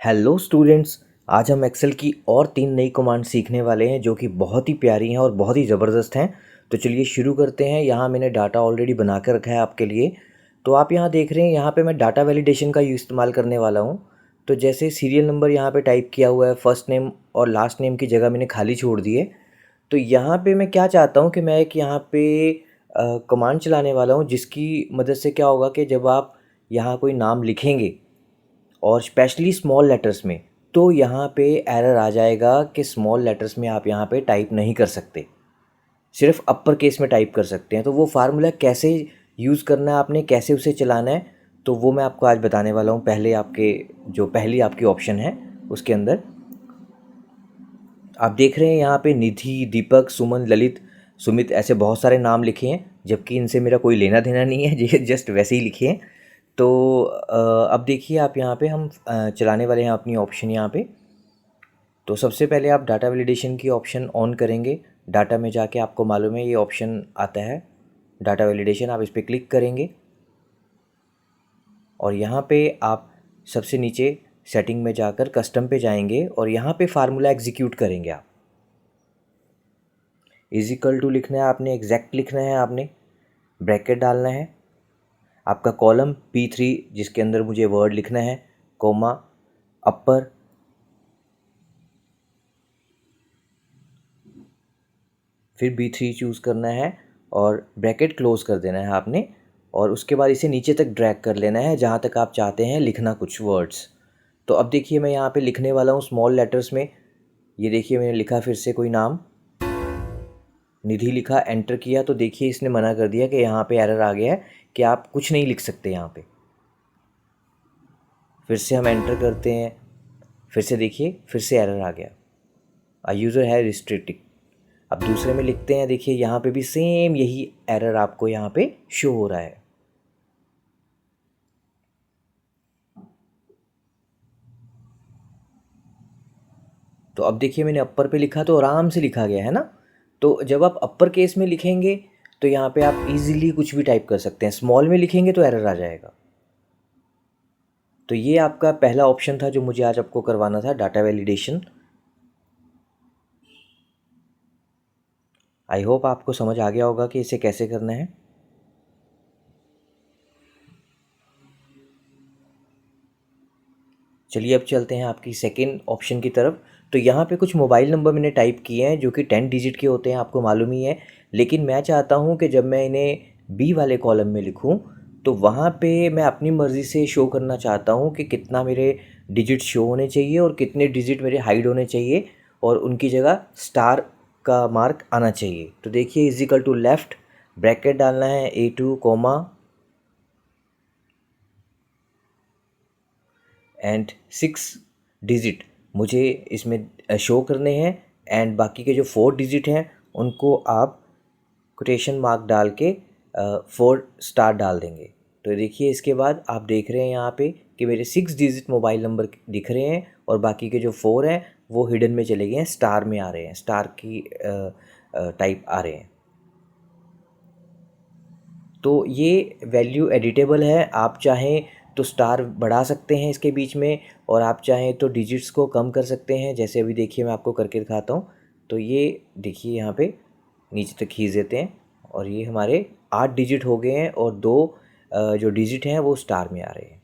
Hello students. आज हम Excel की और 3 नई कमांड सीखने वाले हैं जो कि बहुत ही प्यारी हैं और बहुत ही ज़बरदस्त हैं। तो चलिए शुरू करते हैं। यहाँ मैंने डाटा ऑलरेडी बना कर रखा है आपके लिए। तो आप यहाँ देख रहे हैं, यहाँ पे मैं डाटा वैलिडेशन का इस्तेमाल करने वाला हूँ। तो जैसे सीरियल नंबर यहाँ पे टाइप किया हुआ है, फर्स्ट नेम और लास्ट नेम की जगह मैंने खाली छोड़ दी है। तो यहाँ पे मैं क्या चाहता हूँ कि मैं एक यहाँ पे कमांड चलाने वाला हूँ, जिसकी मदद से क्या होगा कि जब आप यहाँ कोई नाम लिखेंगे और स्पेशली स्मॉल लेटर्स में, तो यहाँ पे एरर आ जाएगा कि स्मॉल लेटर्स में आप यहाँ पे टाइप नहीं कर सकते, सिर्फ अपर केस में टाइप कर सकते हैं। तो वो फार्मूला कैसे यूज़ करना है, आपने कैसे उसे चलाना है, तो वो मैं आपको आज बताने वाला हूँ। पहली आपकी ऑप्शन है उसके अंदर आप देख रहे हैं यहाँ पे निधि, दीपक, सुमन, ललित, सुमित ऐसे बहुत सारे नाम लिखे हैं, जबकि इनसे मेरा कोई लेना देना नहीं है, ये जस्ट वैसे ही लिखे हैं। तो अब देखिए आप यहाँ पे हम चलाने वाले हैं अपनी ऑप्शन यहाँ पे। तो सबसे पहले आप डाटा वैलिडेशन की ऑप्शन ऑन करेंगे। डाटा में जाके आपको मालूम है ये ऑप्शन आता है डाटा वैलिडेशन, आप इस पर क्लिक करेंगे और यहाँ पे आप सबसे नीचे सेटिंग में जाकर कस्टम पे जाएंगे और यहाँ पे फार्मूला एग्जीक्यूट करेंगे। आप इजिकल टू लिखना है आपने, एग्जैक्ट लिखना है आपने, ब्रैकेट डालना है, आपका कॉलम P3 जिसके अंदर मुझे वर्ड लिखना है, कोमा, अपर, फिर B3 चूज़ करना है और ब्रैकेट क्लोज़ कर देना है आपने। और उसके बाद इसे नीचे तक ड्रैग कर लेना है जहाँ तक आप चाहते हैं लिखना कुछ वर्ड्स। तो अब देखिए मैं यहाँ पे लिखने वाला हूँ स्मॉल लेटर्स में। ये देखिए मैंने लिखा फिर से कोई नाम, निधि लिखा, एंटर किया तो देखिए इसने मना कर दिया कि यहाँ पे एरर आ गया है कि आप कुछ नहीं लिख सकते यहाँ पे। फिर से हम एंटर करते हैं, फिर से देखिए फिर से एरर आ गया, आ यूज़र है रिस्ट्रिक्टेड। अब दूसरे में लिखते हैं, देखिए यहाँ पे भी सेम यही एरर आपको यहाँ पे शो हो रहा है। तो अब देखिए मैंने अपर पे लिखा तो आराम से लिखा गया है ना। तो जब आप अपर केस में लिखेंगे तो यहाँ पे आप इजीली कुछ भी टाइप कर सकते हैं, स्मॉल में लिखेंगे तो एरर आ जाएगा। तो ये आपका पहला ऑप्शन था जो मुझे आज आपको करवाना था, डाटा वैलिडेशन। आई होप आपको समझ आ गया होगा कि इसे कैसे करना है। चलिए अब चलते हैं आपकी सेकेंड ऑप्शन की तरफ। तो यहाँ पे कुछ मोबाइल नंबर मैंने टाइप किए हैं जो कि 10 डिजिट के होते हैं, आपको मालूम ही है। लेकिन मैं चाहता हूँ कि जब मैं इन्हें बी वाले कॉलम में लिखूँ तो वहाँ पे मैं अपनी मर्ज़ी से शो करना चाहता हूँ कि कितना मेरे डिजिट शो होने चाहिए और कितने डिजिट मेरे हाइड होने चाहिए, और उनकी जगह स्टार का मार्क आना चाहिए। तो देखिए इजिकल टू लेफ़्ट, ब्रैकेट डालना है A2 कोमा एंड 6 डिजिट मुझे इसमें शो करने हैं, एंड बाकी के जो 4 डिजिट हैं उनको आप कोटेशन मार्क डाल के 4 स्टार डाल देंगे। तो देखिए इसके बाद आप देख रहे हैं यहाँ पे कि मेरे 6 डिजिट मोबाइल नंबर दिख रहे हैं और बाकी के जो 4 हैं वो हिडन में चले गए हैं, स्टार में आ रहे हैं, स्टार की टाइप आ रहे हैं। तो ये वैल्यू एडिटेबल है, आप चाहें तो स्टार बढ़ा सकते हैं इसके बीच में, और आप चाहें तो डिजिट्स को कम कर सकते हैं। जैसे अभी देखिए मैं आपको करके दिखाता हूँ। तो ये देखिए यहाँ पे नीचे तक खींच देते हैं और ये हमारे 8 डिजिट हो गए हैं और 2 जो डिजिट हैं वो स्टार में आ रहे हैं।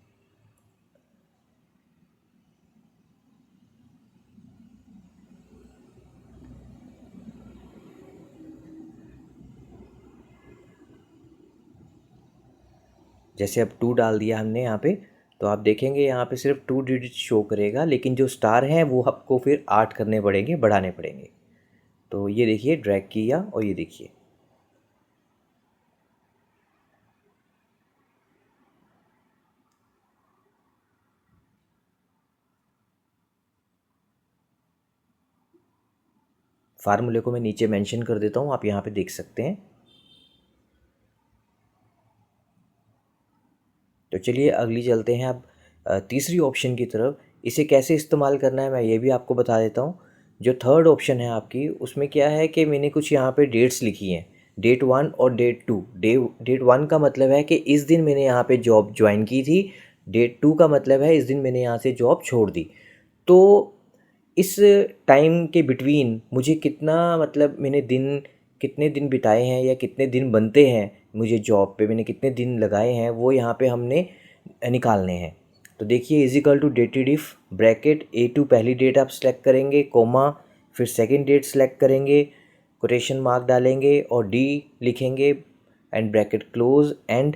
जैसे अब 2 डाल दिया हमने यहाँ पे, तो आप देखेंगे यहाँ पे सिर्फ 2 डिजिट शो करेगा, लेकिन जो स्टार हैं वो आपको फिर 8 करने पड़ेंगे, बढ़ाने पड़ेंगे। तो ये देखिए ड्रैग किया और ये देखिए फार्मूले को मैं नीचे मेंशन कर देता हूँ, आप यहाँ पे देख सकते हैं। तो चलिए अगली चलते हैं अब तीसरी ऑप्शन की तरफ। इसे कैसे इस्तेमाल करना है मैं ये भी आपको बता देता हूँ। जो थर्ड ऑप्शन है आपकी, उसमें क्या है कि मैंने कुछ यहाँ पे डेट्स लिखी हैं, डेट 1 और डेट 2। डेट 1 का मतलब है कि इस दिन मैंने यहाँ पे जॉब ज्वाइन की थी, डेट 2 का मतलब है इस दिन मैंने यहाँ से जॉब छोड़ दी। तो इस टाइम के बिटवीन मुझे कितना, मतलब मैंने कितने दिन बिताए हैं या कितने दिन बनते हैं मुझे जॉब पे, मैंने कितने दिन लगाए हैं, वो यहाँ पे हमने निकालने हैं। तो देखिए is equal to dated if bracket A2 पहली डेट आप सेलेक्ट करेंगे, कोमा फिर सेकंड डेट सेलेक्ट करेंगे, कोटेशन मार्क डालेंगे और डी लिखेंगे and bracket close and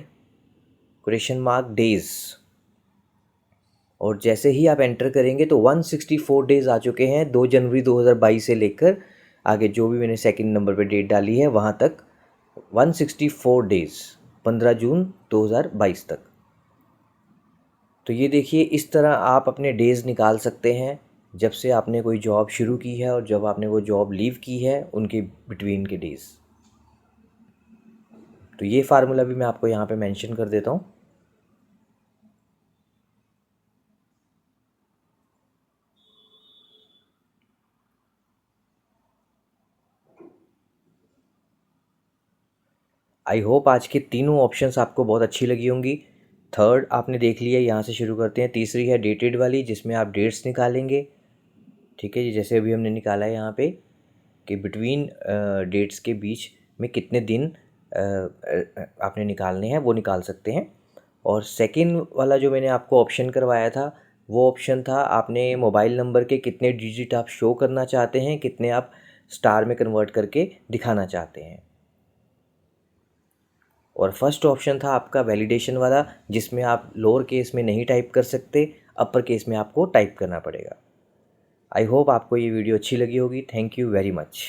quotation mark days. और जैसे ही आप एंटर करेंगे तो 164 डेज़ आ चुके हैं 2 जनवरी 2022 से लेकर आगे जो भी मैंने सेकंड नंबर पे डेट डाली है वहाँ तक 164 डेज़ 15 जून 2022 तक। तो ये देखिए इस तरह आप अपने डेज़ निकाल सकते हैं जब से आपने कोई जॉब शुरू की है और जब आपने वो जॉब लीव की है उनके बिटवीन के डेज़। तो ये फार्मूला भी मैं आपको यहाँ पे मेंशन कर देता हूँ। आई होप आज के तीनों ऑप्शंस आपको बहुत अच्छी लगी होंगी। थर्ड आपने देख लिया, यहाँ से शुरू करते हैं। तीसरी है डेटेड वाली जिसमें आप डेट्स निकालेंगे, ठीक है जी, जैसे अभी हमने निकाला है यहाँ पे कि बिटवीन डेट्स के बीच में कितने दिन आपने निकालने हैं वो निकाल सकते हैं। और सेकंड वाला जो मैंने आपको ऑप्शन करवाया था वो ऑप्शन था आपने मोबाइल नंबर के कितने डिजिट आप शो करना चाहते हैं, कितने आप स्टार में कन्वर्ट करके दिखाना चाहते हैं। और फर्स्ट ऑप्शन था आपका वैलिडेशन वाला जिसमें आप लोअर केस में नहीं टाइप कर सकते, अपर केस में आपको टाइप करना पड़ेगा। आई होप आपको ये वीडियो अच्छी लगी होगी। Thank you very much.